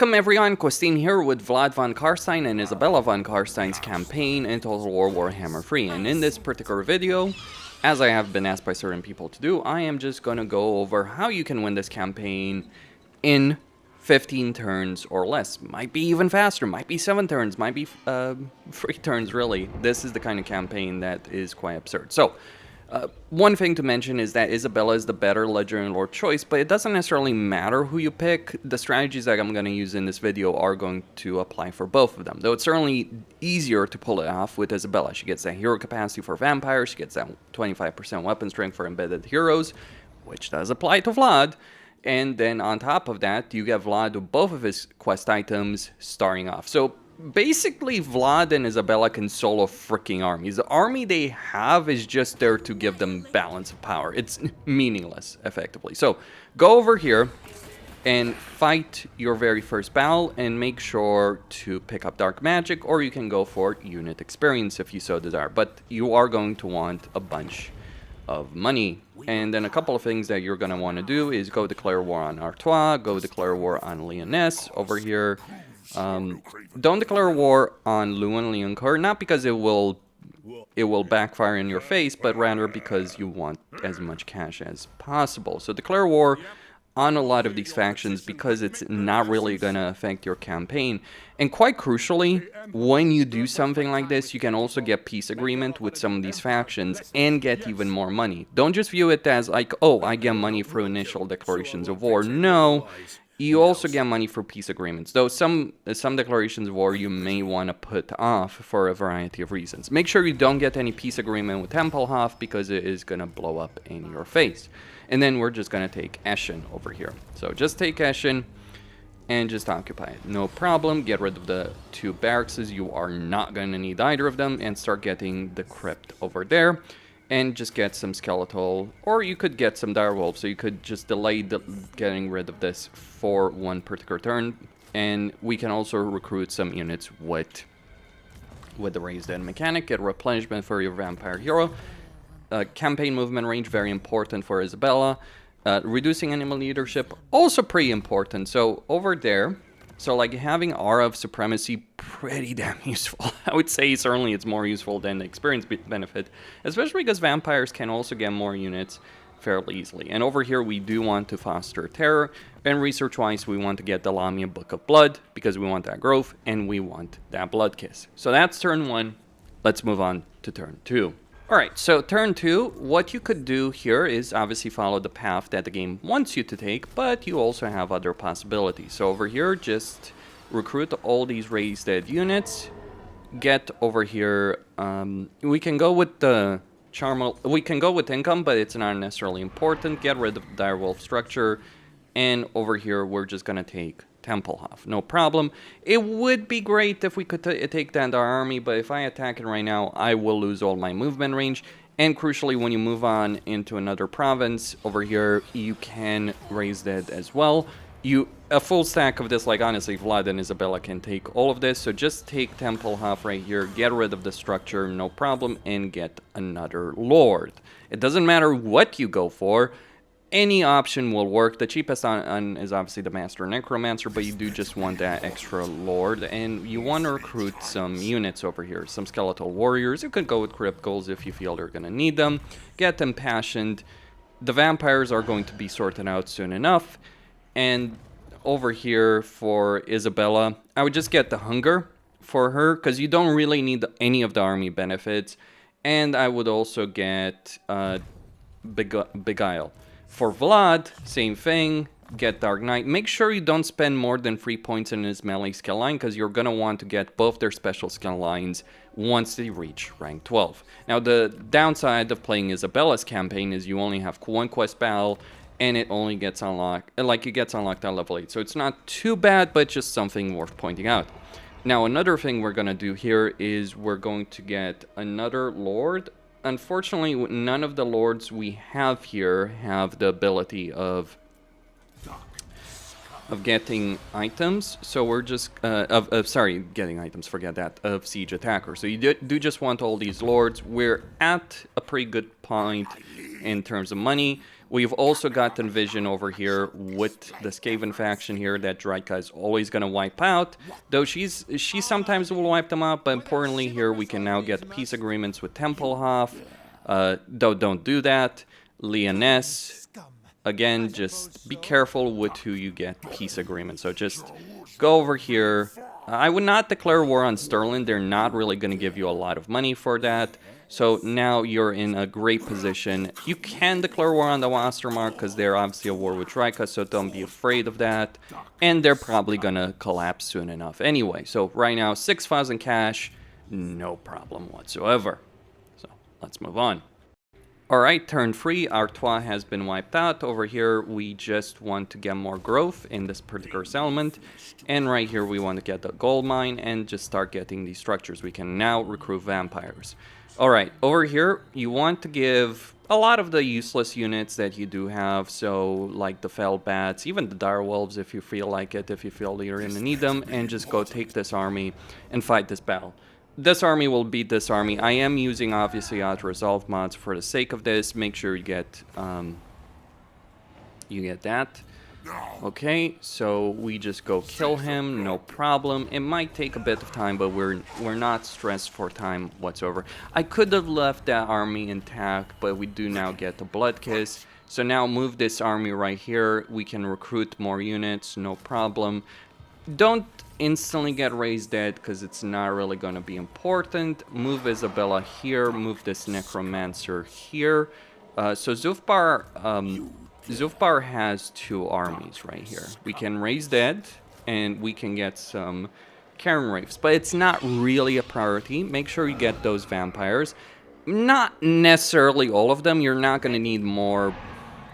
Welcome everyone, Costin here with Vlad von Carstein and Isabella von Carstein's campaign in Total War Warhammer 3, and in this particular video, as I have been asked by certain people to do, I am just gonna go over how you can win this campaign in 15 turns or less. Might be even faster, might be 7 turns, might be 3 turns really. This is the kind of campaign that is quite absurd. So, one thing to mention is that Isabella is the better Legendary Lord choice, but it doesn't necessarily matter who you pick. The strategies that I'm going to use in this video are going to apply for both of them, though it's certainly easier to pull it off with Isabella. She gets that hero capacity for vampires, she gets that 25% weapon strength for embedded heroes, which does apply to Vlad, and then on top of that, you get Vlad with both of his quest items starting off. So basically, Vlad and Isabella can solo freaking armies. The army they have is just there to give them balance of power. It's meaningless, effectively. So, go over here and fight your very first battle and make sure to pick up Dark Magic, or you can go for unit experience if you so desire. But you are going to want a bunch of money. And then a couple of things that you're going to want to do is go declare war on Artois, go declare war on Lyonesse over here. Don't declare war on Lewin Leoncoeur, not because it will backfire in your face, but rather because you want as much cash as possible. So declare war on a lot of these factions because it's not really going to affect your campaign. And quite crucially, when you do something like this, you can also get peace agreement with some of these factions and get even more money. Don't just view it as like, oh, I get money through initial declarations of war. No. You also get money for peace agreements, though some declarations of war you may want to put off for a variety of reasons. Make sure you don't get any peace agreement with Tempelhof because it is going to blow up in your face. And then we're just going to take Eschen over here. So just take Eschen and just occupy it. No problem. Get rid of the 2 barracks. You are not going to need either of them, and start getting the crypt over there. And just get some skeletal, or you could get some direwolf, so you could just delay getting rid of this for one particular turn. And we can also recruit some units with the raised end mechanic, get replenishment for your vampire hero. Campaign movement range, very important for Isabella. Reducing enemy leadership, also pretty important. So over there, so like having Aura of Supremacy, pretty damn useful. I would say certainly it's more useful than the experience benefit, especially because vampires can also get more units fairly easily. And over here we do want to foster terror, and research-wise we want to get the Lamia Book of Blood, because we want that growth, and we want that Blood Kiss. So that's turn 1. Let's move on to turn 2. Alright, so turn 2, what you could do here is obviously follow the path that the game wants you to take, but you also have other possibilities. So over here, just recruit all these raised dead units, get over here, we can go with the we can go with income, but it's not necessarily important. Get rid of the direwolf structure, and over here we're just gonna take Tempelhof, no problem. It would be great if we could take down our army, but if I attack it right now, I will lose all my movement range. And crucially, when you move on into another province, over here, you can raise that as well. A full stack of this, like honestly, Vlad and Isabella can take all of this, so just take Tempelhof right here, get rid of the structure, no problem, and get another lord. It doesn't matter what you go for. Any option will work. The cheapest on is obviously the Master Necromancer, but you do just want that extra Lord, and you want to recruit some units over here, some Skeletal Warriors. You could go with Crypt Ghouls if you feel they're going to need them. Get them passioned. The Vampires are going to be sorted out soon enough, and over here for Isabella, I would just get the Hunger for her, because you don't really need any of the army benefits, and I would also get Beguile. For Vlad, same thing, get Dark Knight. Make sure you don't spend more than 3 points in his melee skill line, because you're going to want to get both their special skill lines once they reach rank 12. Now, the downside of playing Isabella's campaign is you only have 1 quest battle, and it only gets unlocked, it gets unlocked at level 8. So it's not too bad, but just something worth pointing out. Now, another thing we're going to do here is we're going to get another Lord. Unfortunately, none of the lords we have here have the ability of getting items, so we're just getting items, forget that, of siege attacker. So you do just want all these lords. We're at a pretty good point in terms of money. We've also gotten vision over here with the Skaven faction here that Drika is always going to wipe out, though she sometimes will wipe them out, but importantly here we can now get peace agreements with Tempelhof, though don't do that. Lyonesse, again, just be careful with who you get peace agreements, so just go over here. I would not declare war on Sterling, they're not really going to give you a lot of money for that. So now you're in a great position. You can declare war on the Ostermark because they're obviously at war with Rika, so don't be afraid of that. And they're probably gonna collapse soon enough anyway. So right now, 6,000 cash, no problem whatsoever. So let's move on. Alright, turn 3, Artois has been wiped out. Over here, we just want to get more growth in this particular settlement. And right here, we want to get the gold mine and just start getting these structures. We can now recruit vampires. Alright, over here, you want to give a lot of the useless units that you do have, so like the Fell Bats, even the Direwolves if you feel like it, if you feel you're going to need them, and just go take this army and fight this battle. This army will beat this army. I am using, obviously, auto-resolve mods for the sake of this. Make sure you get that. Okay, so we just go kill him, no problem. It might take a bit of time, but we're not stressed for time whatsoever. I could have left that army intact, but we do now get the Blood Kiss. So now move this army right here. We can recruit more units, no problem. Don't instantly get raised dead, because it's not really going to be important. Move Isabella here, move this Necromancer here. So Zufbar has 2 armies right here. We can raise dead, and we can get some Karen Wraiths, but it's not really a priority. Make sure you get those vampires. Not necessarily all of them. You're not going to need more.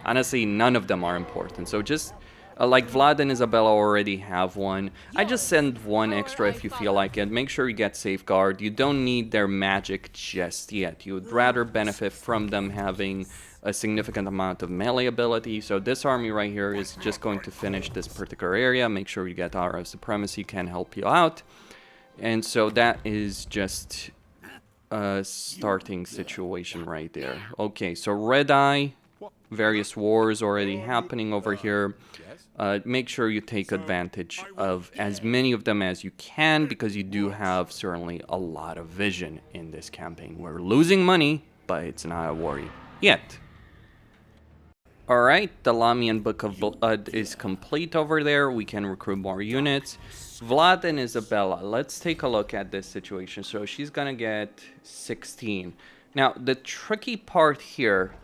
Honestly, none of them are important. So just like Vlad and Isabella already have one. I just send 1 extra if you feel like it. Make sure you get Safeguard. You don't need their magic just yet. You would rather benefit from them having a significant amount of melee ability. So this army right here is just going to finish this particular area. Make sure you get RF Supremacy, can help you out. And so that is just a starting situation right there. Okay, so Red Eye, various wars already happening over here. Make sure you take advantage of as many of them as you can, because you do have certainly a lot of vision in this campaign. We're losing money, but it's not a worry yet. Alright, the Lamian Book of Blood is complete over there. We can recruit more units. Vlad and Isabella, let's take a look at this situation. So she's gonna get 16. Now, the tricky part here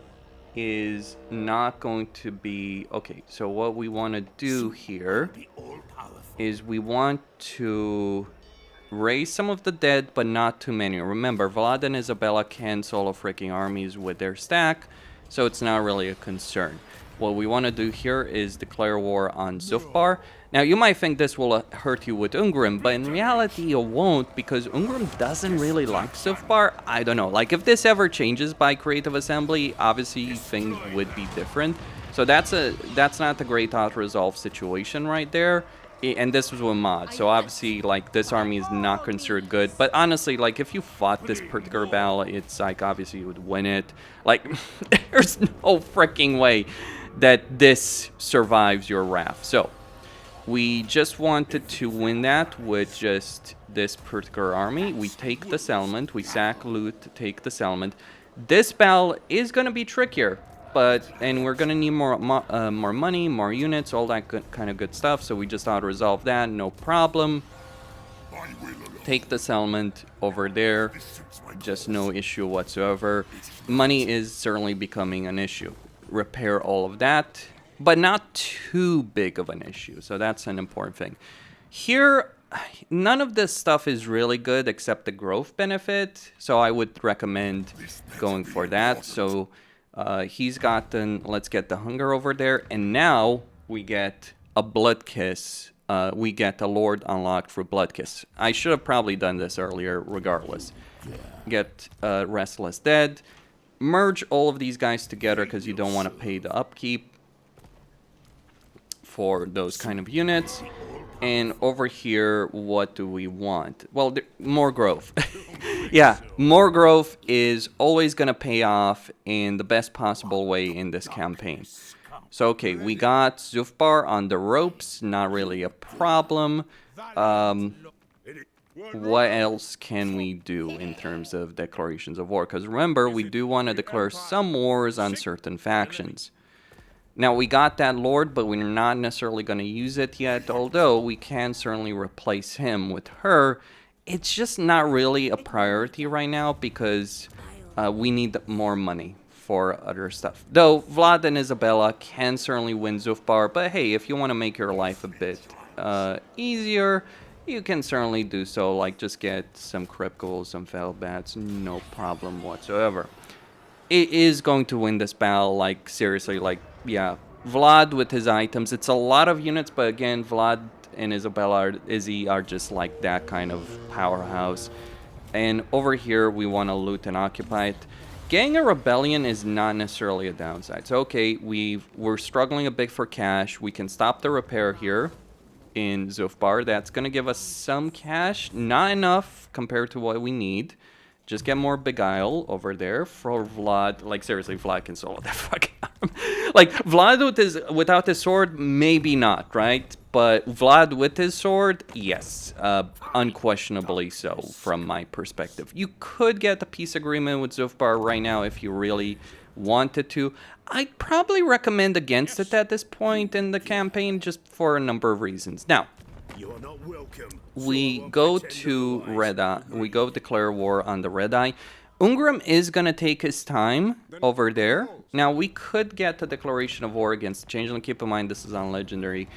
is not going to be... Okay, so what we want to do here is we want to raise some of the dead, but not too many. Remember, Vlad and Isabella can solo freaking armies with their stack, so it's not really a concern. What we want to do here is declare war on Zufbar. Now, you might think this will hurt you with Ungrim, but in reality it won't, because Ungrim doesn't really like Zufbar. I don't know, like if this ever changes by Creative Assembly, obviously things would be different. So that's not the great auto-resolve situation right there. And this was with mod, so obviously, like, this army is not considered good. But honestly, like, if you fought this particular battle, it's like, obviously, you would win it. Like, there's no freaking way that this survives your wrath. So, we just wanted to win that with just this particular army. We take the settlement, we sack loot, take the settlement. This battle is going to be trickier. And we're gonna need more money, more units, all that kind of good stuff. So we just auto-resolve that, no problem. Take the settlement over there, just no issue whatsoever. Money is certainly becoming an issue. Repair all of that, but not too big of an issue. So that's an important thing. Here, none of this stuff is really good except the growth benefit. So I would recommend going for that. So he's gotten, let's get the hunger over there, and now we get a Blood Kiss. We get a Lord unlocked for Blood Kiss. I should have probably done this earlier regardless. Get Restless Dead. Merge all of these guys together because you don't want to pay the upkeep for those kind of units. And over here, what do we want? Well, more growth. Yeah, more growth is always going to pay off in the best possible way in this campaign. So, okay, we got Zufbar on the ropes, not really a problem. What else can we do in terms of declarations of war? Because remember, we do want to declare some wars on certain factions. Now, we got that Lord, but we're not necessarily going to use it yet, although we can certainly replace him with her. It's just not really a priority right now because we need more money for other stuff. Though, Vlad and Isabella can certainly win Zufbar, but hey, if you want to make your life a bit easier, you can certainly do so, like just get some Kripkels, some Felbats, no problem whatsoever. It is going to win this battle, like, seriously, like, yeah. Vlad with his items, it's a lot of units, but again, Vlad and Izzy are just like that kind of powerhouse. And over here, we want to loot and occupy it. Getting a rebellion is not necessarily a downside. So, okay, we're struggling a bit for cash. We can stop the repair here in Zufbar. That's going to give us some cash. Not enough compared to what we need. Just get more Beguile over there for Vlad. Like, seriously, Vlad can solo that fucking arm. Like, Vlad without his sword, maybe not, right? But Vlad with his sword, yes. Unquestionably so, from my perspective. You could get a peace agreement with Zufbar right now if you really wanted to. I'd probably recommend against it at this point in the campaign, just for a number of reasons. Now, we go to Red Eye. We go declare war on the Red Eye. Ungrim is going to take his time over there. Now, we could get the declaration of war against the Changeling. Keep in mind, this is on Legendary,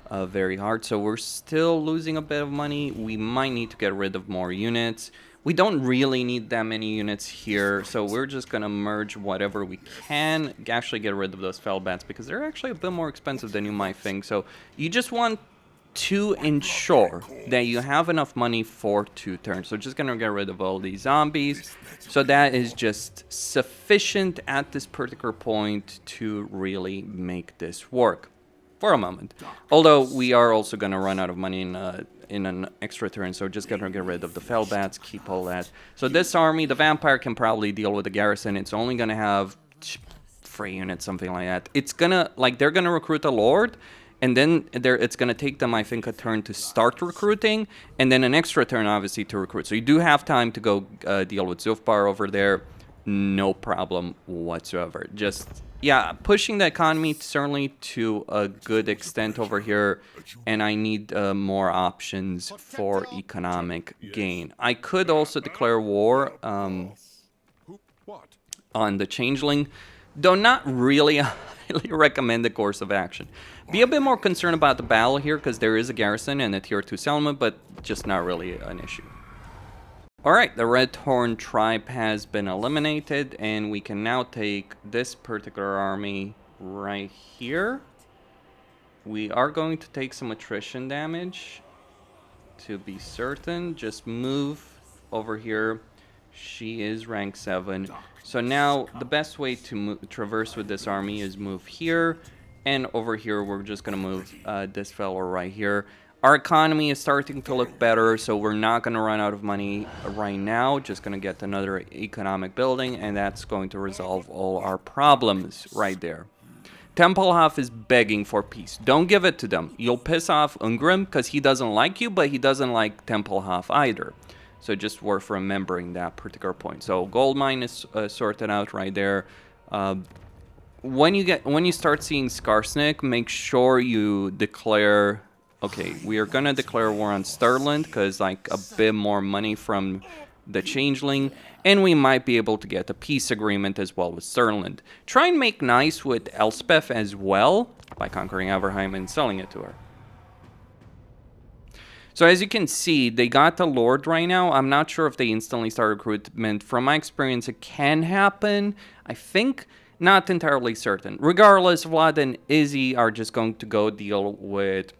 very hard. So we're still losing a bit of money. We might need to get rid of more units. We don't really need that many units here, so we're just going to merge whatever we can. Actually get rid of those Felbats, because they're actually a bit more expensive than you might think. So you just want to ensure that you have enough money for 2 turns. So just gonna get rid of all these zombies. So that is just sufficient at this particular point to really make this work for a moment. Although we are also gonna run out of money in an extra turn, so just gonna get rid of the Felbats, keep all that. So this army, the vampire can probably deal with the garrison. It's only gonna have 3 units, something like that. It's gonna, like, they're gonna recruit a lord, and then it's going to take them, I think, a turn to start recruiting, and then an extra turn, obviously, to recruit. So you do have time to go deal with Zufbar over there. No problem whatsoever. Just, yeah, pushing the economy certainly to a good extent over here, and I need more options for economic gain. I could also declare war on the Changeling, though not really a highly recommended course of action. Be a bit more concerned about the battle here, because there is a garrison and a tier 2 settlement, but just not really an issue. Alright, the Red Horn tribe has been eliminated, and we can now take this particular army right here. We are going to take some attrition damage, to be certain. Just move over here. She is rank 7. So now, the best way to traverse with this army is move here, and over here we're just going to move this fellow right here. Our economy is starting to look better, so we're not going to run out of money right now. Just going to get another economic building, and that's going to resolve all our problems right there. Tempelhof is begging for peace. Don't give it to them. You'll piss off Ungrim because he doesn't like you, but he doesn't like Tempelhof either. So just worth remembering that particular point. So gold mine is sorted out right there. When you start seeing Skarsnik, make sure you declare. Okay, we are gonna declare war on Stirland because like a bit more money from the Changeling, and we might be able to get a peace agreement as well with Stirland. Try and make nice with Elspeth as well by conquering Averheim and selling it to her. So as you can see, they got the Lord right now. I'm not sure if they instantly start recruitment. From my experience, it can happen. I think, not entirely certain. Regardless, Vlad and Izzy are just going to go deal with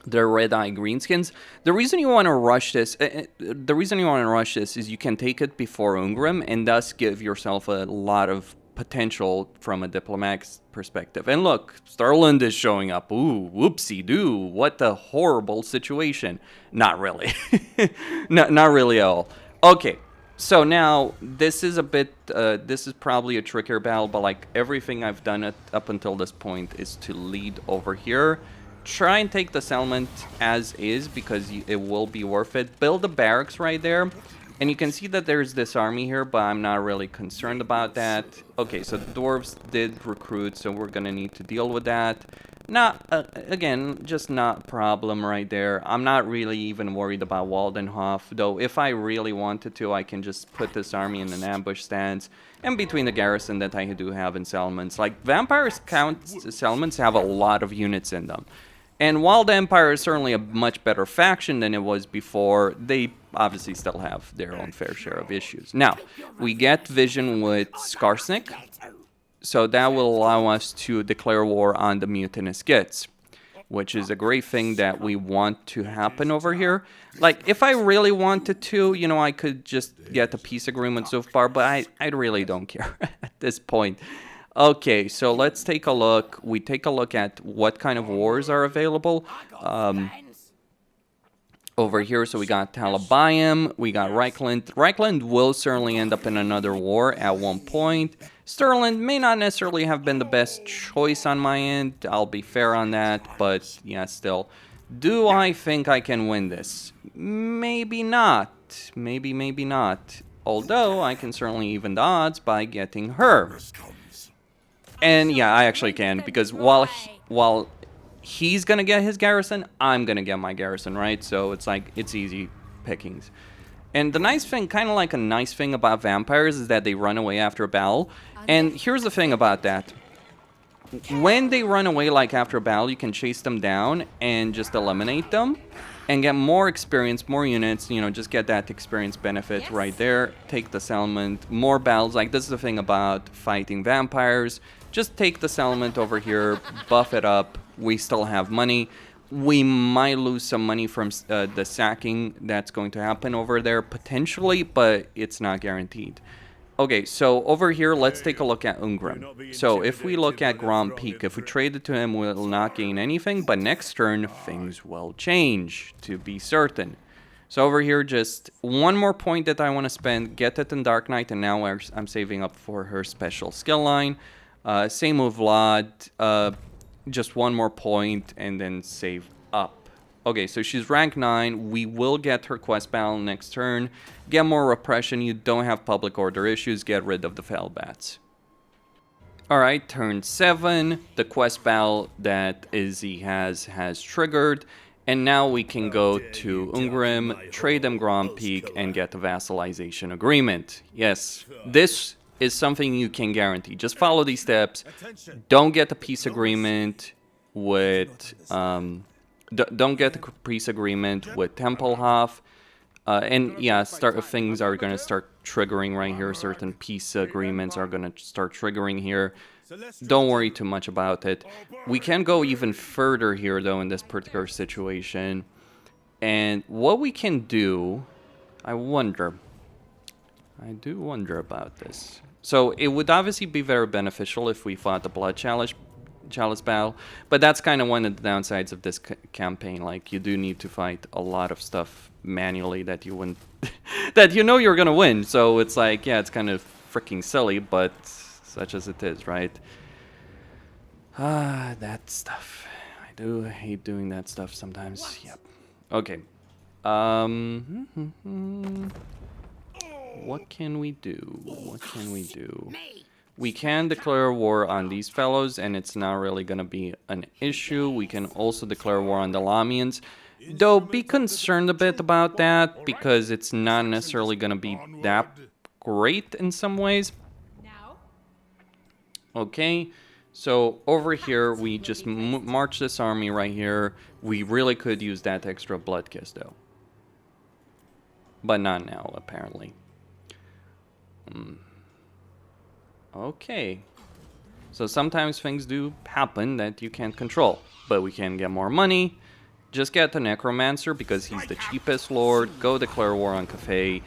the Red Eye Greenskins. The reason you want to rush this, is you can take it before Ungrim and thus give yourself a lot of potential from a diplomatic perspective. And look, Stirland is showing up. Ooh, whoopsie-doo. What a horrible situation. Not really. Not really at all. Okay, so now this is a bit, this is probably a trickier battle, but like everything I've done up until this point is to lead over here. Try and take the settlement as is because it will be worth it. Build the barracks right there. And you can see that there's this army here, but I'm not really concerned about that. Okay, so the dwarves did recruit, so we're gonna need to deal with that. Not, again, just not a problem right there. I'm not really even worried about Waldenhof, though if I really wanted to, I can just put this army in an ambush stance. And between the garrison that I do have in settlements, like vampires settlements have a lot of units in them. And while the Empire is certainly a much better faction than it was before, they obviously still have their own fair share of issues. Now, we get vision with Skarsnik, so that will allow us to declare war on the mutinous Gits, which is a great thing that we want to happen over here. Like, if I really wanted to, you know, I could just get a peace agreement so far, but I really don't care at this point. Okay, so let's take a look. We take a look at what kind of wars are available over here. So we got Talabayim, we got Reichland. Reichland will certainly end up in another war at one point. Stirland may not necessarily have been the best choice on my end. I'll be fair on that, but yeah, still. Do I think I can win this? Maybe not. Maybe not. Although I can certainly even the odds by getting her. And yeah, I actually can, because while he's gonna get his garrison, I'm gonna get my garrison, right? So it's like, it's easy pickings. And the nice thing, kind of like a nice thing about vampires, is that they run away after a battle. And here's the thing about that. When they run away like after a battle, you can chase them down and just eliminate them. And get more experience, more units, you know, just get that experience benefit right there. Take the settlement, more battles. Like, this is the thing about fighting vampires. Just take the settlement over here, buff it up. We still have money. We might lose some money from the sacking that's going to happen over there, potentially, but it's not guaranteed. Okay, so over here, let's take a look at Ungrim. So if we look at Grand Peak, if we trade it to him, we'll not gain anything, but next turn, things will change, to be certain. So over here, just one more point that I want to spend, get it in Dark Knight, and now I'm saving up for her special skill line. Same with Vlad, just one more point, and then save up. Okay, so she's rank 9. We will get her quest battle next turn. Get more repression. You don't have public order issues. Get rid of the Fellbats. Alright, turn 7. The quest battle that Izzy has triggered. And now we can go to Ungrim, trade them Grand Peak, and get the Vassalization Agreement. Yes, this is something you can guarantee. Just follow these steps. Don't get the peace agreement with... don't get the peace agreement with Tempelhof. And yeah, things are going to start triggering right here. Certain peace agreements are going to start triggering here. Don't worry too much about it. We can go even further here, though, in this particular situation. And what we can do, I do wonder about this. So it would obviously be very beneficial if we fought the Blood Chalice battle, but that's kind of one of the downsides of this campaign. Like, you do need to fight a lot of stuff manually that you wouldn't that you know you're gonna win, so it's like, yeah, it's kind of freaking silly, but such as it is, right? That stuff, I do hate doing that stuff sometimes. Yep. Okay, what can we do? We can declare war on these fellows, and it's not really going to be an issue. We can also declare war on the Lamians. Though, be concerned a bit about that, because it's not necessarily going to be that great in some ways. Okay, so over here, we just march this army right here. We really could use that extra blood kiss, though. But not now, apparently. Okay, so sometimes things do happen that you can't control, but we can get more money. Just get the Necromancer because he's the cheapest lord. Go declare war on Cathay.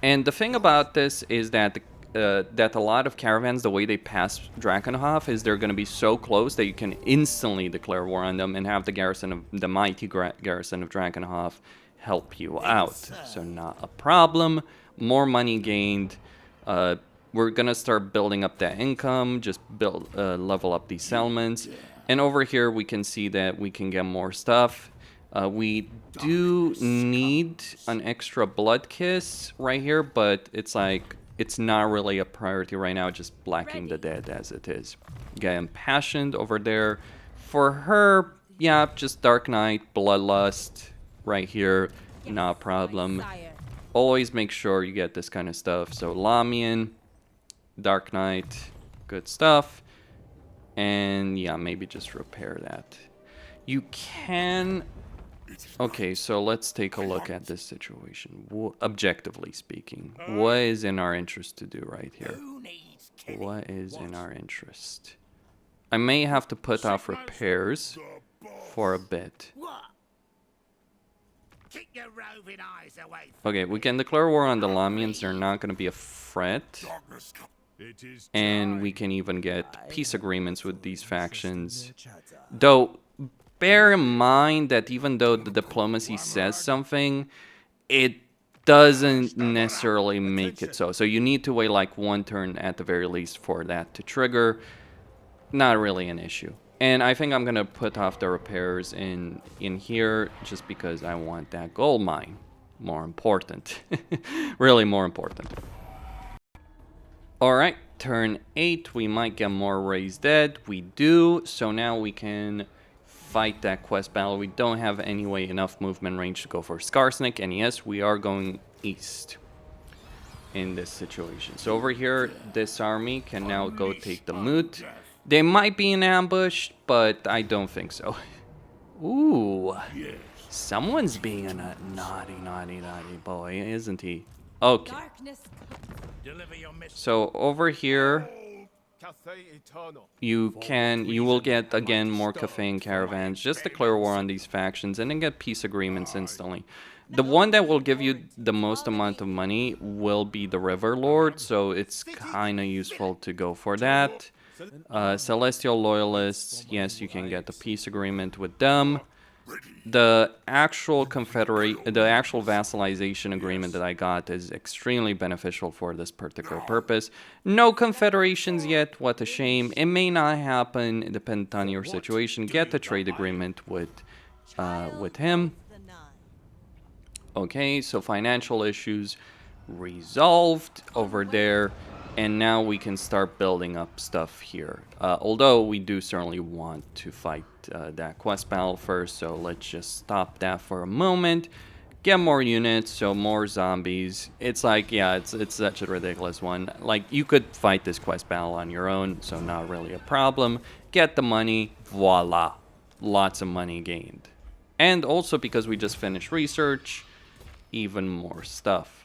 And the thing about this is that that a lot of caravans, the way they pass Drakenhof, is they're going to be so close that you can instantly declare war on them and have the garrison of the mighty garrison of Drakenhof help you out. So not a problem. More money gained. We're gonna start building up that income, just level up these settlements. And over here we can see that we can get more stuff. We do need an extra blood kiss right here, but it's like, it's not really a priority right now, just blacking the dead as it is. Get impassioned over there. For her, yeah, just Dark Knight, Bloodlust right here, not a problem. Always make sure you get this kind of stuff. So Lamian, Dark Knight, good stuff. And yeah, maybe just repair that. You can... Okay, so let's take a look at this situation. Objectively speaking, what is in our interest to do right here? What is in our interest? I may have to put off repairs for a bit. Okay, we can declare war on the Lamians. They're not going to be a threat. And we can even get peace agreements with these factions. Though, bear in mind that even though the diplomacy says something, it doesn't necessarily make it so. So you need to wait like one turn at the very least for that to trigger. Not really an issue. And I think I'm going to put off the repairs in here just because I want that gold mine. More important. Really more important. Alright, turn 8. We might get more raised dead. We do. So now we can fight that quest battle. We don't have anyway enough movement range to go for Skarsnik. And yes, we are going east in this situation. So over here, this army can now go take the moot. They might be in ambush, but I don't think so. Ooh. Someone's being a naughty boy, isn't he? Okay. So over here, you will get again more Cafe caravans. Just declare war on these factions and then get peace agreements instantly. The one that will give you the most amount of money will be the River Lord, so it's kind of useful to go for that. Celestial Loyalists, yes, you can get the peace agreement with them. The actual vassalization agreement that I got is extremely beneficial for this particular purpose. No confederations yet, what a shame. It may not happen, depending on your situation. Get the trade agreement with him. Okay, so financial issues resolved over there. And now we can start building up stuff here. Although we do certainly want to fight that quest battle first, so let's just stop that for a moment. Get more units, so more zombies. It's like, yeah, it's such a ridiculous one. Like, you could fight this quest battle on your own, so not really a problem. Get the money, voila. Lots of money gained. And also because we just finished research, even more stuff.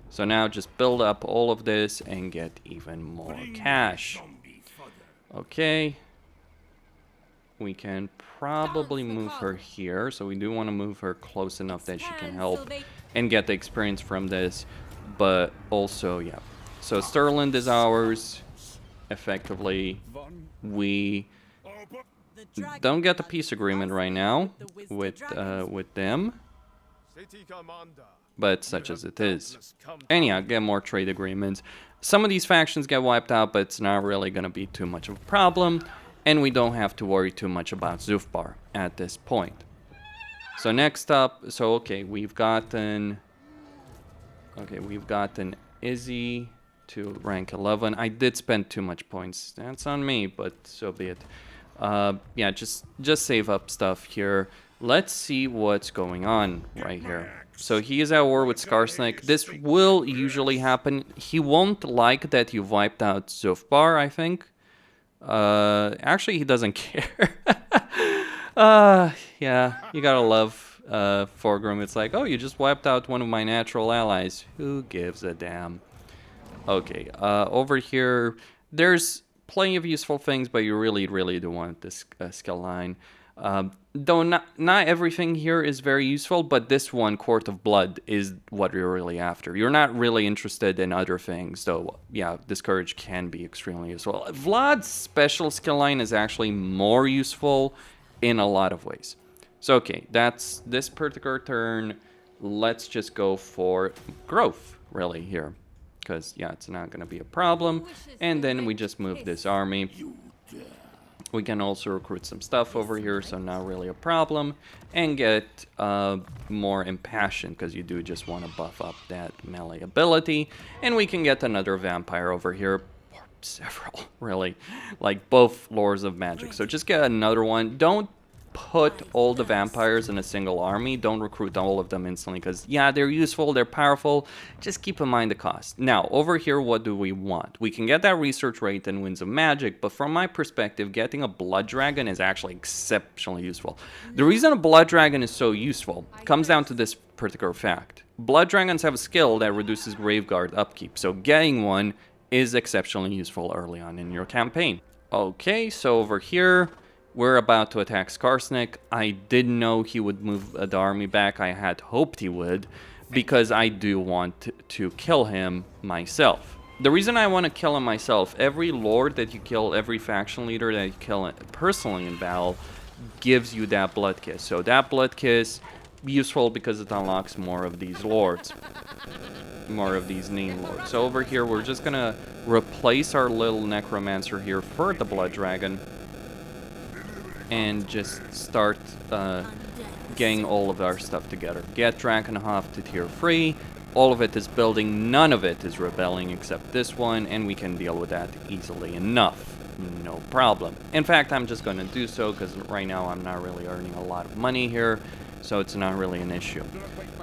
So now just build up all of this and get even more cash. Okay. We can probably move her here. So we do want to move her close enough that she can help and get the experience from this. But also, yeah. So Stirland is ours. Effectively, we don't get the peace agreement right now with them. But such as it is. And yeah, get more trade agreements. Some of these factions get wiped out, but it's not really going to be too much of a problem. And we don't have to worry too much about Zufbar at this point. So next up, so okay, we've gotten Izzy to rank 11. I did spend too much points. That's on me, but so be it. Yeah, just save up stuff here. Let's see what's going on right here. So he is at war with Skarsnik. This will usually happen. He won't like that you've wiped out Zufbar, I think. Actually, he doesn't care. Yeah, you gotta love Forgrim. It's like, oh, you just wiped out one of my natural allies. Who gives a damn? Okay, over here, there's plenty of useful things, but you really do want this skill line. Though not everything here is very useful, but this one, Court of Blood, is what you're really after. You're not really interested in other things, though, yeah, Discourage can be extremely useful. Vlad's special skill line is actually more useful in a lot of ways. So okay, that's this particular turn. Let's just go for growth, really, here. Because, yeah, it's not going to be a problem. And then we just move this army. We can also recruit some stuff over here, so not really a problem. And get more impassioned, because you do just want to buff up that melee ability. And we can get another vampire over here. Or several, really. Like, both Lords of Magic. So just get another one. Don't put all the vampires in a single army. Don't recruit all of them instantly, because yeah, they're useful, they're powerful. Just keep in mind the cost. Now, over here, what do we want? We can get that research rate and Winds of Magic, but from my perspective, getting a Blood Dragon is actually exceptionally useful. The reason a Blood Dragon is so useful comes down to this particular fact. Blood Dragons have a skill that reduces Graveguard upkeep, so getting one is exceptionally useful early on in your campaign. Okay, so over here, we're about to attack Skarsnik. I didn't know he would move the army back. I had hoped he would, because I do want to kill him myself. The reason I want to kill him myself, every lord that you kill, every faction leader that you kill personally in battle, gives you that Blood Kiss. So that Blood Kiss, useful because it unlocks more of these lords. More of these name lords. So over here, we're just going to replace our little Necromancer here for the Blood Dragon. And just start getting all of our stuff together. Get Drakenhof to tier 3. All of it is building. None of it is rebelling except this one. And we can deal with that easily enough. No problem. In fact, I'm just going to do so because right now I'm not really earning a lot of money here. So it's not really an issue.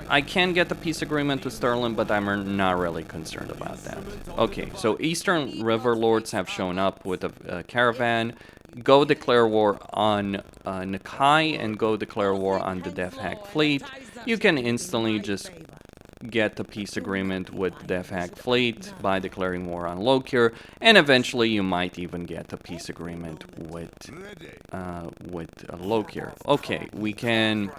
I can get the peace agreement with Sterling, but I'm not really concerned about that. Okay, so Eastern River Lords have shown up with a caravan. Go declare war on Nakai and go declare war on the Death Hag fleet. You can instantly just get the peace agreement with the Death Hag fleet by declaring war on Lokir, and eventually you might even get a peace agreement with Lokir. Okay, we can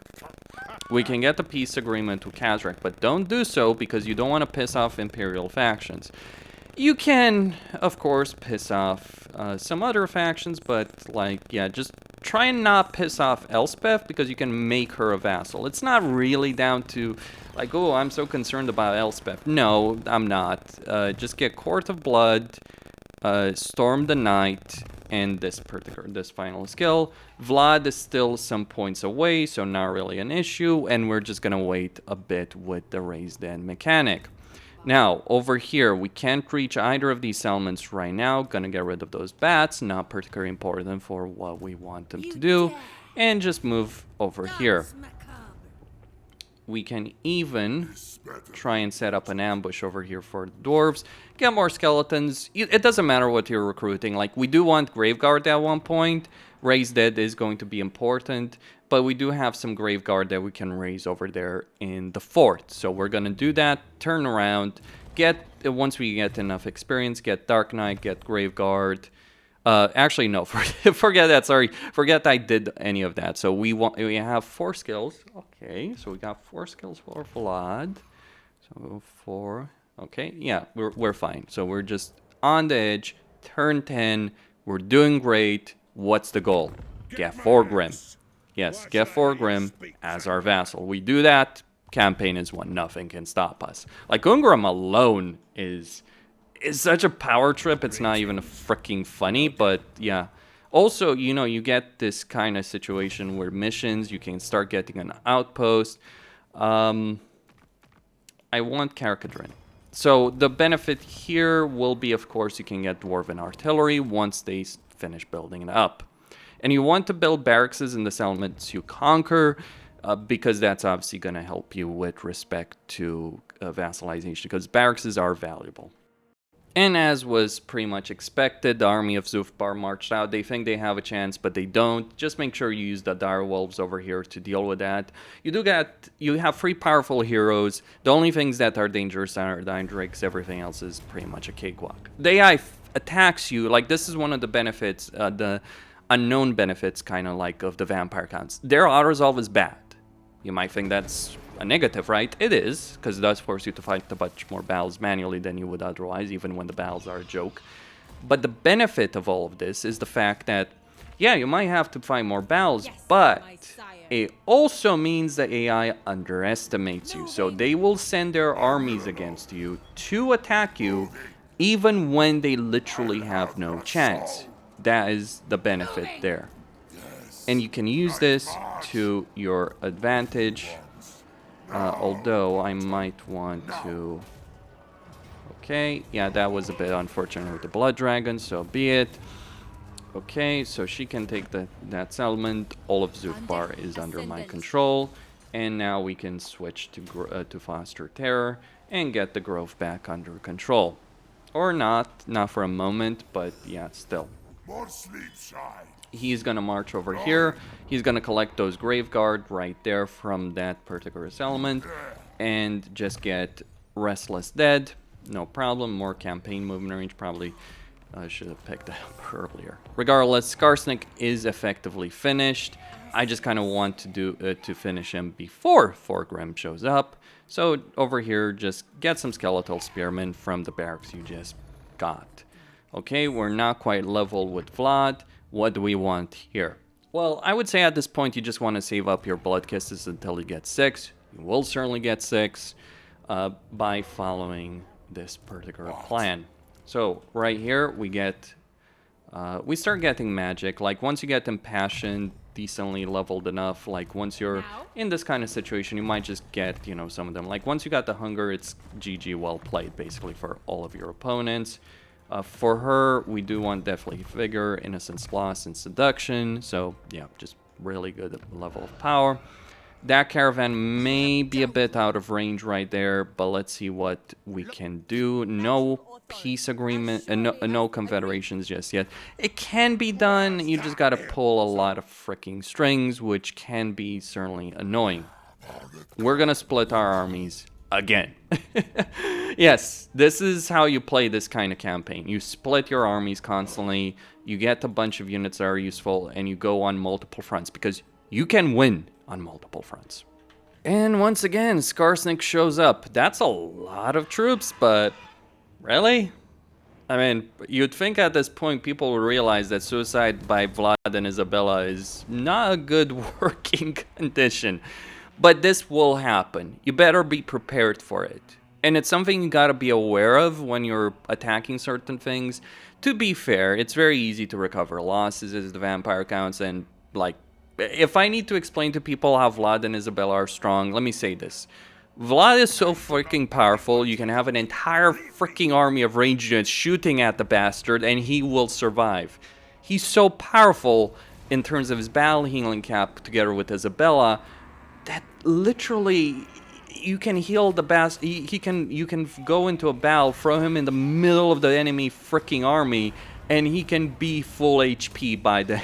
get the peace agreement with Kazrak, but don't do so because you don't want to piss off Imperial factions. You can, of course, piss off some other factions, but, like, yeah, just try and not piss off Elspeth because you can make her a vassal. It's not really down to, like, oh, I'm so concerned about Elspeth. No, I'm not. Just get Court of Blood, Storm the Night, and this final skill. Vlad is still some points away, so not really an issue, and we're just gonna wait a bit with the Raised Dead mechanic. Now, over here, we can't reach either of these settlements right now. Gonna get rid of those bats, not particularly important for what we want them to do. And just move over here. We can even try and set up an ambush over here for the dwarves. Get more skeletons. It doesn't matter what you're recruiting. Like, we do want Graveguard at one point. Raised Dead is going to be important. But we do have some Graveguard that we can raise over there in the fort. So we're going to do that, turn around, once we get enough experience, get Dark Knight, get Graveguard. Actually, no, forget that, sorry. Forget I did any of that. So we have 4 skills. Okay, so we got 4 skills for Vlad. So 4, okay, yeah, we're fine. So we're just on the edge, turn 10, we're doing great. What's the goal? Get 4 Grim. Yes, get 4 Grim as our vassal. We do that, campaign is won. Nothing can stop us. Like, Ungrim alone is such a power trip, it's not even freaking funny, but yeah. Also, you know, you get this kind of situation where missions, you can start getting an outpost. I want Carcadrin. So the benefit here will be, of course, you can get Dwarven Artillery once they finish building it up. And you want to build barracks in the settlements you conquer, because that's obviously going to help you with respect to vassalization, because barracks are valuable. And as was pretty much expected, the army of Zufbar marched out. They think they have a chance, but they don't. Just make sure you use the direwolves over here to deal with that. You have 3 powerful heroes. The only things that are dangerous are the Drakes. Everything else is pretty much a cakewalk. The AI attacks you. Like, this is one of the benefits, the unknown benefits, kind of like, of the vampire counts. Their auto-resolve is bad. You might think that's a negative, right? It is, because it does force you to fight a bunch more battles manually than you would otherwise, even when the battles are a joke. But the benefit of all of this is the fact that Yeah, you might have to fight more battles, but it also means the AI underestimates you. So they will send their armies against you to attack you even when they literally have no chance. That is the benefit there. And you can use this to your advantage. Although I might want to... Okay, yeah, that was a bit unfortunate with the Blood Dragon, so be it. Okay, so she can take that settlement. All of Zufbar is under my control. And now we can switch to Foster Terror and get the growth back under control. Or not for a moment, but yeah, still. He's gonna march over here. He's gonna collect those Graveguard right there from that particular settlement. And just get Restless Dead. No problem. More campaign movement range. Probably should have picked that up earlier. Regardless, Skarsnik is effectively finished. I just kind of want to to finish him before Forgrim shows up. So over here, just get some skeletal spearmen from the barracks you just got. Okay, we're not quite level with Vlad. What do we want here? Well, I would say at this point you just want to save up your blood kisses until you get 6. You will certainly get 6 by following this particular plan. So right here we get, we start getting magic. Like once you get impassioned, decently leveled enough, like once you're in this kind of situation, you might just get, you know, some of them. Like once you got the hunger, it's GG, well played basically for all of your opponents. For her, we do want definitely vigor, innocence loss, and seduction. So yeah, just really good level of power. That caravan may be a bit out of range right there, but let's see what we can do. No peace agreement, no confederations just yet. It can be done, you just gotta pull a lot of freaking strings, which can be certainly annoying. We're gonna split our armies again. Yes, this is how you play this kind of campaign. You split your armies constantly, you get a bunch of units that are useful, and you go on multiple fronts, because you can win on multiple fronts. And once again, Skarsnik shows up. That's a lot of troops, but really? I mean, you'd think at this point people would realize that suicide by Vlad and Isabella is not a good working condition. But this will happen. You better be prepared for it. And it's something you gotta be aware of when you're attacking certain things. To be fair, it's very easy to recover losses as the vampire counts, and like, if I need to explain to people how Vlad and Isabella are strong, let me say this. Vlad is so freaking powerful, you can have an entire freaking army of ranged units shooting at the bastard and he will survive. He's so powerful in terms of his battle healing cap together with Isabella that literally you can heal the bastard. You can go into a battle, throw him in the middle of the enemy freaking army, and he can be full HP by the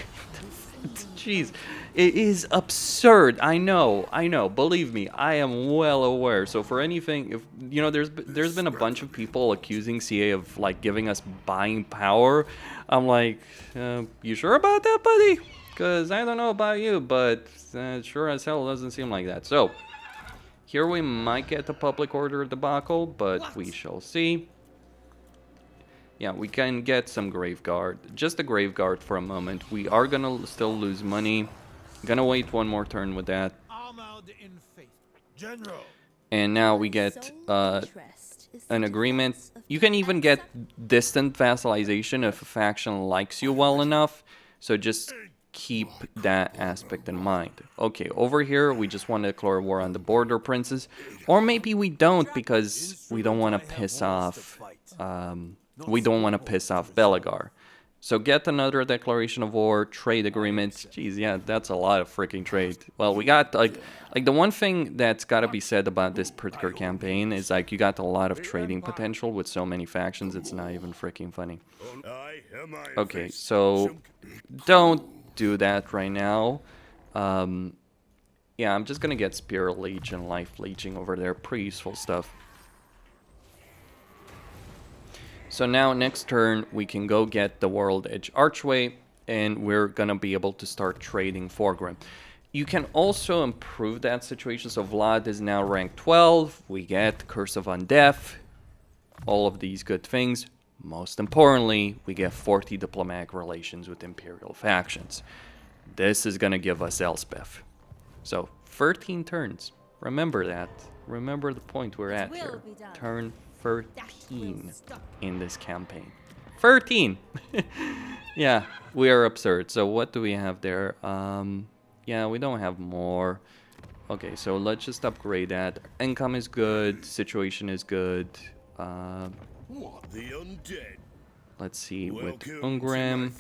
jeez. It is absurd. I know. Believe me, I am well aware. So for anything, if you know, there's been a bunch of people accusing CA of like giving us buying power. I'm like, you sure about that, buddy? Because I don't know about you, but sure as hell doesn't seem like that. So here we might get the public order debacle, but we shall see. Yeah, we can get some Graveguard. Just a Graveguard for a moment. We are gonna still lose money. Gonna wait one more turn with that. And now we get an agreement. You can even get distant vassalization if a faction likes you well enough. So just keep that aspect in mind. Okay, over here we just want to declare war on the border princes. Or maybe we don't, because we don't want to piss off Belagar. So get another declaration of war, trade agreements. Jeez, yeah, that's a lot of freaking trade. Well, we got like the one thing that's got to be said about this particular campaign is like you got a lot of trading potential with so many factions. It's not even freaking funny. Okay, so don't do that right now. Yeah, I'm just gonna get Spirit Leech and Life Leeching over there. Pretty useful stuff. So now next turn we can go get the World Edge Archway, and we're gonna be able to start trading Forgrim. You can also improve that situation. So Vlad is now rank 12. We get Curse of Undeath. All of these good things. most importantly, we get 40 diplomatic relations with imperial factions. This is going to give us Elspeth. So, 13 turns. Remember that. Remember the point we're at here. Turn 13 in this campaign. 13! Yeah, we are absurd. So what do we have there? Yeah, we don't have more. Okay, so let's just upgrade that. Income is good. Situation is good. Let's see, with Ungrim.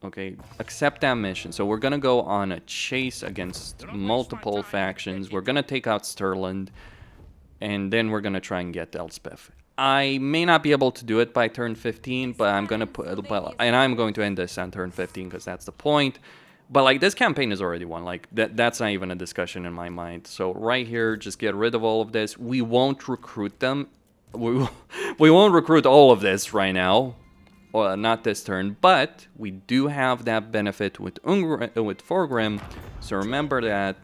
Okay, accept that mission. So we're gonna go on a chase against multiple factions. We're gonna take out Stirland, and then we're gonna try and get Elspeth. I may not be able to do it by turn 15, but I'm gonna put, well, and I'm going to end this on turn 15 because that's the point. But like, this campaign is already won. Like, that's not even a discussion in my mind. So right here, just get rid of all of this. We won't recruit them. We won't recruit all of this right now. Well, not this turn, but we do have that benefit with Forgrim, so remember that,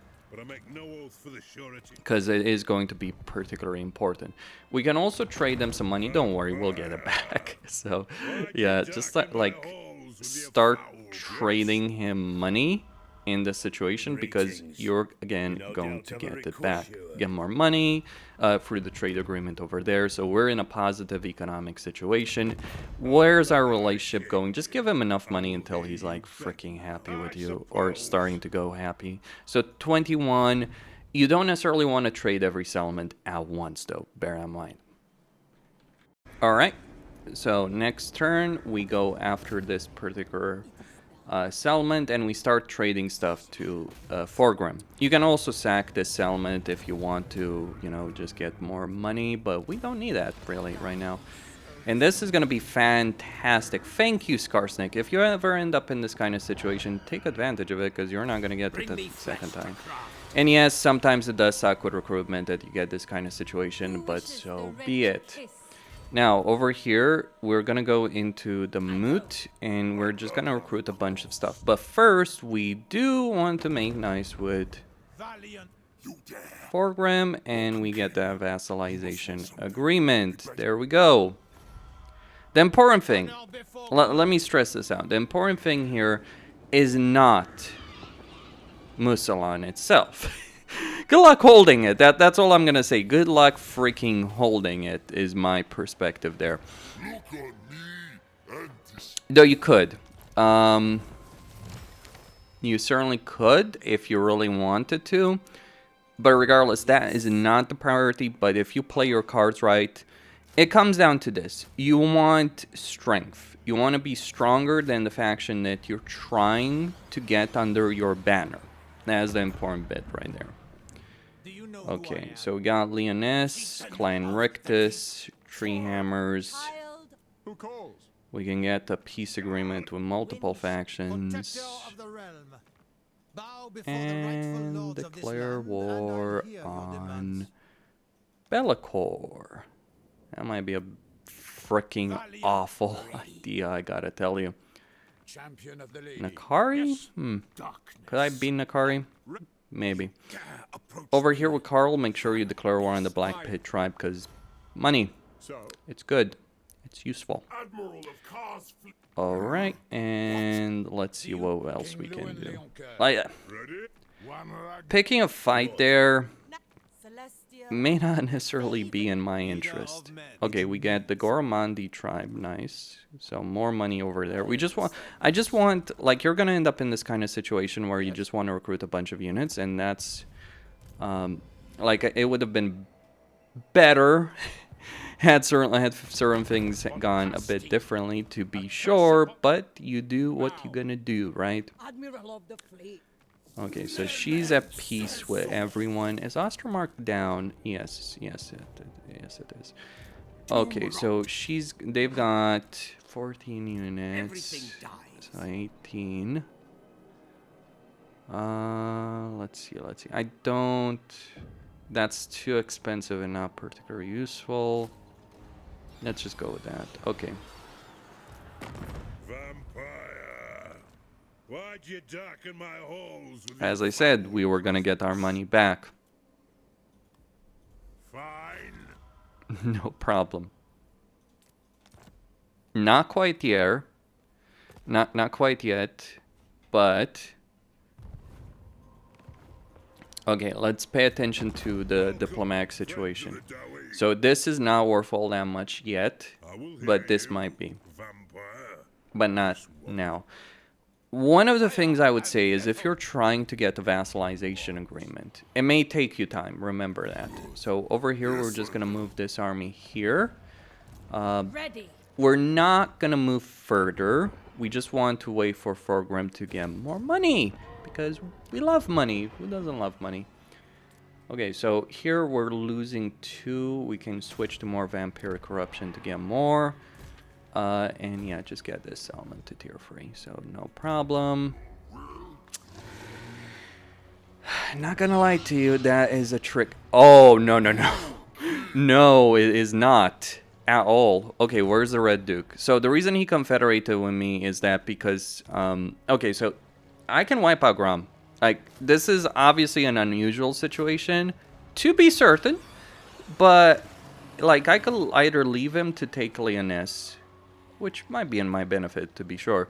because it is going to be particularly important. We can also trade them some money. Don't worry, we'll get it back. So, yeah, just like start trading him money in this situation, because you're again going to get it back. Get more money through the trade agreement over there. So we're in a positive economic situation. Where's our relationship going? Just give him enough money until he's like freaking happy with you, or starting to go happy. So 21. You don't necessarily want to trade every settlement at once, though. Bear that in mind. All right. So next turn we go after this particular settlement, and we start trading stuff to Forgrim. You can also sack this settlement if you want to, you know, just get more money, but we don't need that really right now. And this is going to be fantastic. Thank you, Skarsnik. If you ever end up in this kind of situation, take advantage of it, because you're not going to get it the second time. And yes, sometimes it does suck with recruitment that you get this kind of situation, but so be it. Now, over here, we're going to go into the moot, and we're just going to recruit a bunch of stuff. But first, we do want to make nice with Forgrim, and we get that vassalization agreement. There we go. The important thing, let me stress this out. The important thing here is not Musalon itself. Good luck holding it. That's all I'm gonna say. Good luck freaking holding it is my perspective there. Though you could. You certainly could if you really wanted to. But regardless, that is not the priority. But if you play your cards right, it comes down to this. You want strength. You want to be stronger than the faction that you're trying to get under your banner. That's the important bit right there. Okay, so we got Leoness, Clan Rictus, Tree Hammers. We can get a peace agreement with multiple factions. And declare war on Bellicor. That might be a freaking awful idea, I gotta tell you. Nakari? Could I beat Nakari? Maybe. Over here with Carl, make sure you declare war on the Black Pit tribe, because money. It's good. It's useful. Alright, and let's see what else we can do. Like, picking a fight there may not necessarily be in my interest. Okay, we get the Goromandi tribe, nice. So more money over there. I just want, like, you're gonna end up in this kind of situation where you just want to recruit a bunch of units, and that's, like, it would have been better had certain things gone a bit differently, to be sure, but you do what you're gonna do, right? Okay, so she's at peace with everyone. Is Ostermark down? Yes, it is. Okay, so they've got 14 units, so 18. Let's see. That's too expensive and not particularly useful. Let's just go with that. Okay. Why'd you darken my halls with As I said, we were gonna get our money back. Fine. No problem. Not quite yet. Not quite yet, but okay, let's pay attention to the diplomatic situation. So this is not worth all that much yet, but this might be. But not now. One of the things I would say is if you're trying to get the vassalization agreement, it may take you time, remember that. So over here, we're just going to move this army here. We're not going to move further. We just want to wait for Thorgrim to get more money, because we love money. Who doesn't love money? Okay, so here we're losing 2. We can switch to more vampiric corruption to get more. And yeah, just get this settlement to tier 3, so no problem. Not gonna lie to you, that is a trick. Oh, no. No, it is not at all. Okay, where's the Red Duke? So the reason he confederated with me is that because, okay, so I can wipe out Grom. Like, this is obviously an unusual situation, to be certain, but, like, I could either leave him to take Lyonesse, which might be in my benefit, to be sure.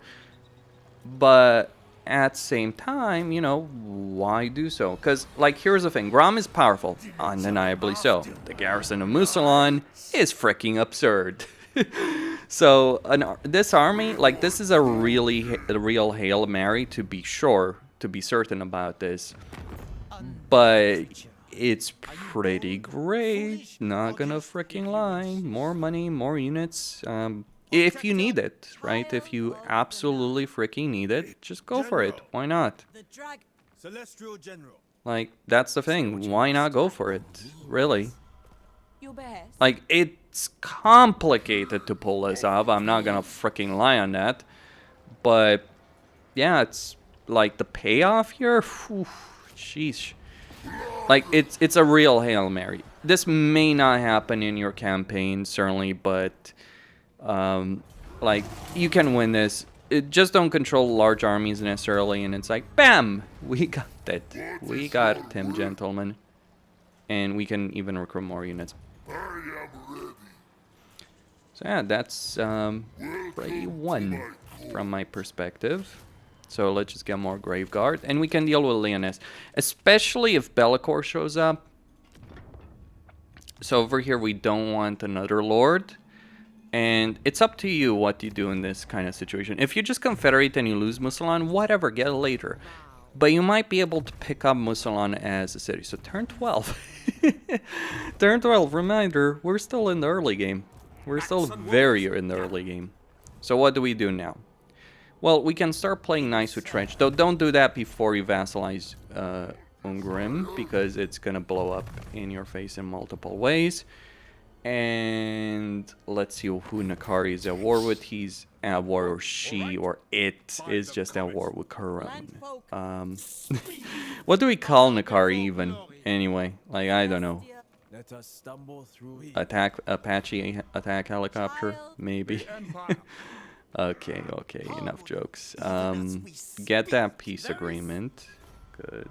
But at the same time, you know, why do so? Because, like, here's the thing. Grom is powerful. Undeniably so. The garrison of Musalon is freaking absurd. So, this army, like, this is a real Hail Mary, to be sure, to be certain about this. But it's pretty great. Not gonna freaking lie. More money, more units. If you need it, right? If you absolutely freaking need it, just go for it. Why not? Like, that's the thing. Why not go for it? Really? Like, it's complicated to pull this off. I'm not gonna freaking lie on that. But, yeah, it's like the payoff here. Whew, sheesh. Like, it's a real Hail Mary. This may not happen in your campaign, certainly, but like, you can win this. Just don't control large armies necessarily, and it's like, bam! We got it. We got him, gentlemen. And we can even recruit more units. So yeah, that's pretty one from my perspective. So let's just get more Graveguard, and we can deal with Lyonesse, especially if Bellicor shows up. So over here, we don't want another Lord. And it's up to you what you do in this kind of situation. If you just confederate and you lose Musalon, whatever, get it later. But you might be able to pick up Musalon as a city. So turn 12. Turn 12, reminder, we're still in the early game. We're still very in the early game. So what do we do now? Well, we can start playing nice with Trench. Though don't do that before you vassalize Ungrim, because it's going to blow up in your face in multiple ways. And let's see who Nakari is at war with. He's at war, or she, or it is just at war with Kuran. What do we call Nakari even? Anyway, like, I don't know. Apache attack helicopter, maybe. Okay, enough jokes. Get that peace agreement. Good.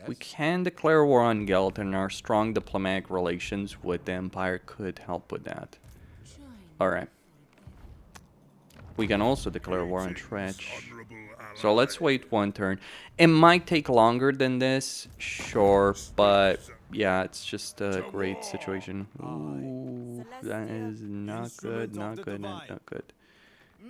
We can declare war on Gelt, and our strong diplomatic relations with the Empire could help with that. Alright. We can also declare war on Tretch. So let's wait one turn. It might take longer than this, sure, but yeah, it's just a great situation. Ooh, that is not good.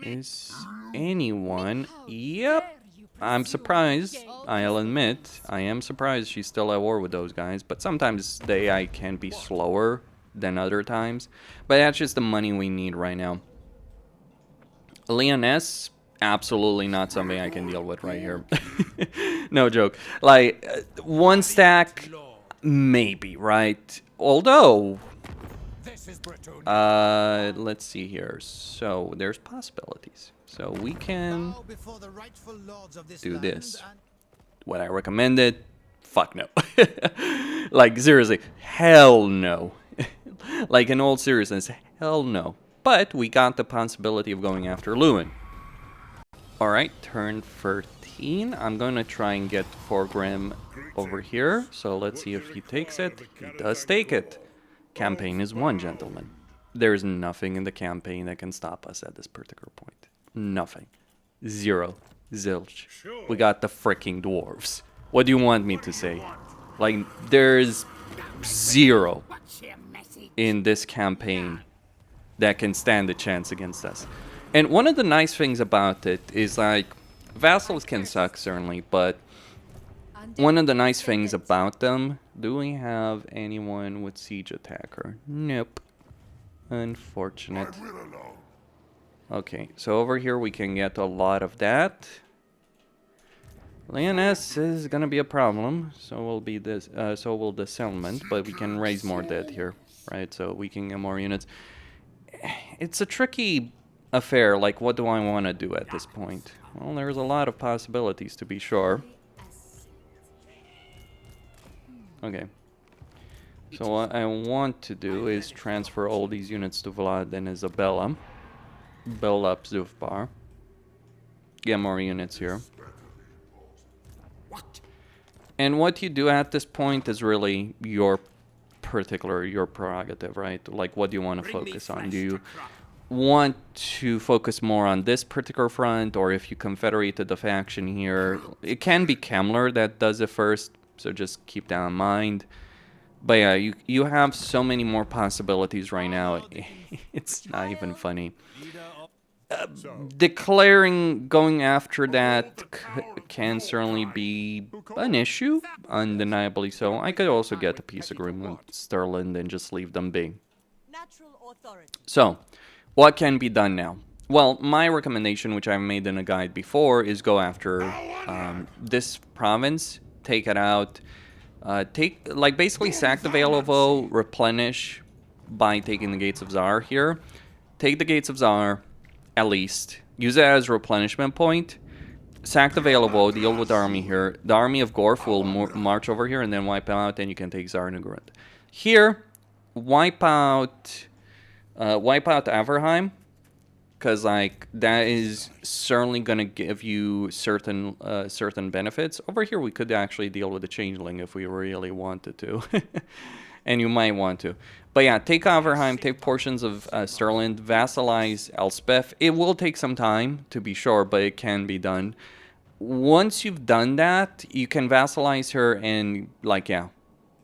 Is anyone? Yep. I'm surprised, I'll admit. I am surprised she's still at war with those guys. But sometimes the AI can be slower than other times. But that's just the money we need right now. Lyonesse, absolutely not something I can deal with right here. No joke. Like, one stack, maybe, right? Although, let's see here. So, there's possibilities. So we can do this. Would I recommend it? Fuck no. Like, seriously, hell no. Like, in all seriousness, hell no. But we got the possibility of going after Lewin. Alright, turn 13. I'm going to try and get Thorgrim over here. So let's see if he takes it. He does take it. campaign is won, gentlemen. There's nothing in the campaign that can stop us at this particular point. Nothing. Zero. Zilch. We got the freaking dwarves. What do you want me to say? Like, there's zero in this campaign that can stand a chance against us. And one of the nice things about it is, like, vassals can suck, certainly, but one of the nice things about them... Do we have anyone with siege attacker? Nope. Unfortunate. Okay, so over here we can get a lot of that. Lioness is gonna be a problem, so will be this. So will the settlement, but we can raise more dead here, right? So we can get more units. It's a tricky affair. Like, what do I want to do at this point? Well, there's a lot of possibilities, to be sure. Okay. So what I want to do is transfer all these units to Vlad and Isabella. Build up Zufbar. Get more units here. And what you do at this point is really your prerogative, right? Like, what do you want to focus on? Do you want to focus more on this particular front, or if you confederated the faction here, it can be Kemmler that does it first, so just keep that in mind. But yeah, you have so many more possibilities right now. It's not even funny. Declaring going after that can certainly be an issue, undeniably so. I could also get a peace agreement with Sterling and just leave them be. So, what can be done now? Well, my recommendation, which I've made in a guide before, is go after this province, take it out, basically sack the Vale of Woe, replenish by taking the Gates of Zar here. Take the Gates of Zar, at least. Use it as a replenishment point. Sack the Vale of Woe, deal with the army here. The army of Gorf will march over here and then wipe out, and you can take Zarnagorod. Here, wipe out Averheim, because like that is certainly gonna give you certain benefits. Over here, we could actually deal with the Changeling if we really wanted to, and you might want to. But yeah, take Averheim, take portions of Sterling, vassalize Elspeth. It will take some time, to be sure, but it can be done. Once you've done that, you can vassalize her and, like, yeah,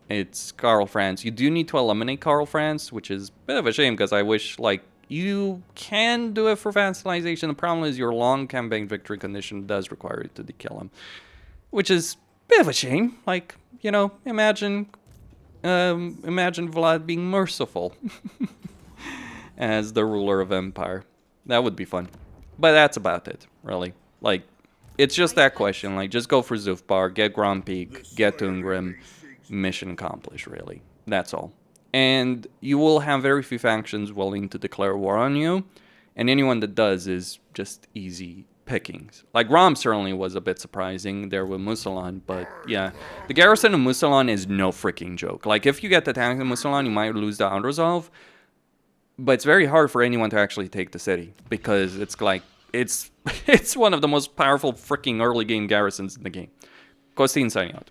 it's Karl Franz. You do need to eliminate Karl Franz, which is a bit of a shame, because I wish, like, you can do it for vassalization. The problem is your long campaign victory condition does require you to kill him, which is a bit of a shame. Like, you know, imagine Vlad being merciful as the ruler of Empire. That would be fun. But that's about it, really. Like, it's just that question. Like, just go for Zufbar, get Grand Peak, get Tungrim, mission accomplished, really. That's all. And you will have very few factions willing to declare war on you, and anyone that does is just easy pickings. Like, Rom certainly was a bit surprising there with Musalan, but yeah, the garrison of Musalan is no freaking joke. Like, if you get attacked in Musalan, you might lose the unresolve, but it's very hard for anyone to actually take the city, because it's like, it's one of the most powerful freaking early game garrisons in the game. Costin signing out.